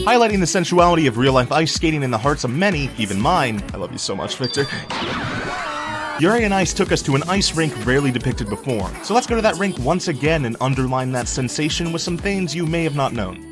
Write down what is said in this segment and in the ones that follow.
Highlighting the sensuality of real-life ice skating in the hearts of many, even mine. I love you so much, Victor. Yuri on Ice took us to an ice rink rarely depicted before. So let's go to that rink once again and underline that sensation with some things you may have not known.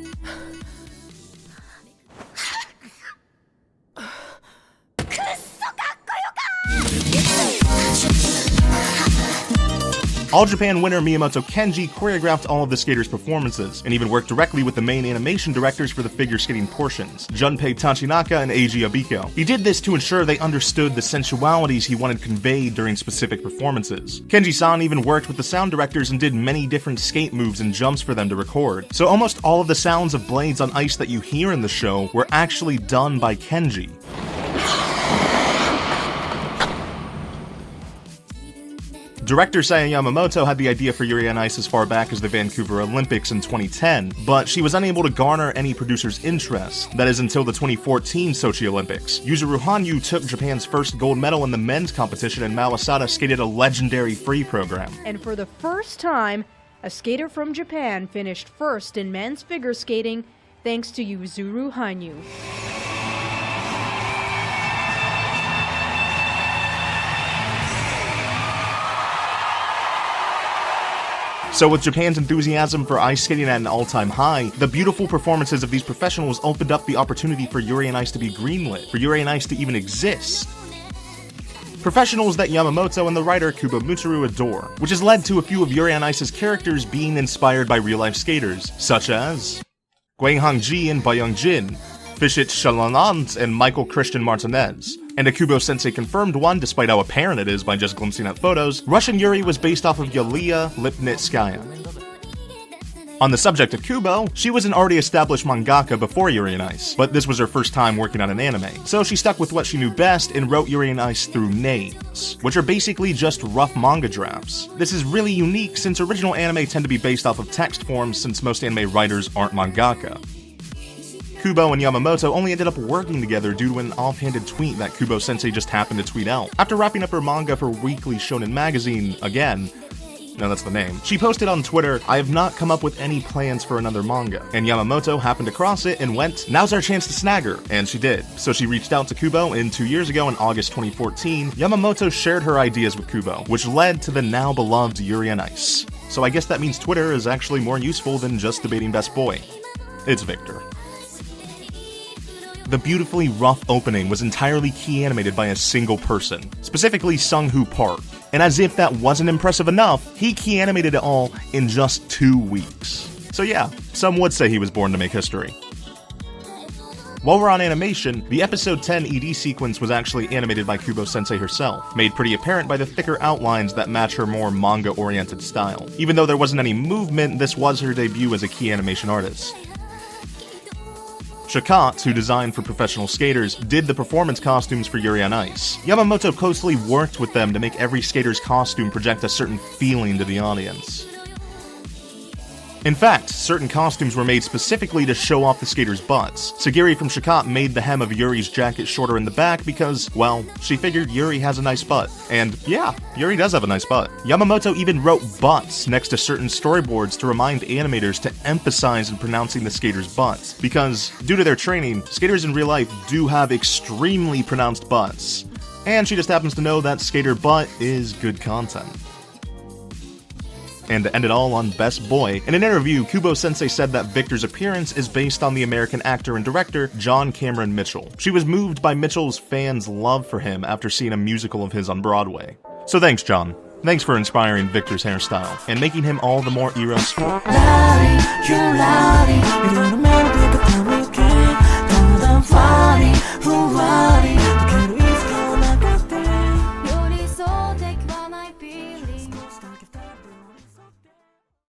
All Japan winner Miyamoto Kenji choreographed all of the skaters' performances, and even worked directly with the main animation directors for the figure skating portions, Junpei Tachinaka and Eiji Abiko. He did this to ensure they understood the sensualities he wanted conveyed during specific performances. Kenji-san even worked with the sound directors and did many different skate moves and jumps for them to record, so almost all of the sounds of blades on ice that you hear in the show were actually done by Kenji. Director Saya Yamamoto had the idea for Yuri on Ice as far back as the Vancouver Olympics in 2010, but she was unable to garner any producer's interest. That is until the 2014 Sochi Olympics. Yuzuru Hanyu took Japan's first gold medal in the men's competition, and Mao Asada skated a legendary free program. And for the first time, a skater from Japan finished first in men's figure skating thanks to Yuzuru Hanyu. So with Japan's enthusiasm for ice skating at an all-time high, the beautiful performances of these professionals opened up the opportunity for Yuri on Ice to be greenlit, for Yuri on Ice to even exist. Professionals that Yamamoto and the writer Kubo Mutaru adore, which has led to a few of Yuri on Ice's characters being inspired by real-life skaters, such as Gwang Hong-ji and Bayoung Jin, Fishit Chalanant and Michael Christian Martinez. And a Kubo sensei confirmed one, despite how apparent it is by just glimpsing at photos. Russian Yuri was based off of Yulia Lipnitskaya. On the subject of Kubo, she was an already established mangaka before Yuri on Ice, but this was her first time working on an anime, so she stuck with what she knew best and wrote Yuri on Ice through names, which are basically just rough manga drafts. This is really unique since original anime tend to be based off of text forms since most anime writers aren't mangaka. Kubo and Yamamoto only ended up working together due to an offhanded tweet that Kubo sensei just happened to tweet out. After wrapping up her manga for Weekly Shonen Magazine again, no, that's the name, she posted on Twitter, "I have not come up with any plans for another manga." And Yamamoto happened to cross it and went, "Now's our chance to snag her." And she did. So she reached out to Kubo, and 2 years ago in August 2014, Yamamoto shared her ideas with Kubo, which led to the now beloved Yuri on Ice. So I guess that means Twitter is actually more useful than just debating best boy. It's Victor. The beautifully rough opening was entirely key animated by a single person, specifically Sung-Hoo Park. And as if that wasn't impressive enough, he key animated it all in just 2 weeks. So yeah, some would say he was born to make history. While we're on animation, the episode 10 ED sequence was actually animated by Kubo sensei herself, made pretty apparent by the thicker outlines that match her more manga-oriented style. Even though there wasn't any movement, this was her debut as a key animation artist. Shikatsu, who designed for professional skaters, did the performance costumes for Yuri on Ice. Yamamoto closely worked with them to make every skater's costume project a certain feeling to the audience. In fact, certain costumes were made specifically to show off the skaters' butts. Sagiri from Shikatsu made the hem of Yuri's jacket shorter in the back because, well, she figured Yuri has a nice butt. And yeah, Yuri does have a nice butt. Yamamoto even wrote butts next to certain storyboards to remind animators to emphasize in pronouncing the skaters' butts. Because, due to their training, skaters in real life do have extremely pronounced butts. And she just happens to know that skater butt is good content. And to end it all on Best Boy, in an interview, Kubo sensei said that Victor's appearance is based on the American actor and director John Cameron Mitchell. She was moved by Mitchell's fans' love for him after seeing a musical of his on Broadway. So thanks, John. Thanks for inspiring Victor's hairstyle, and making him all the more Eros.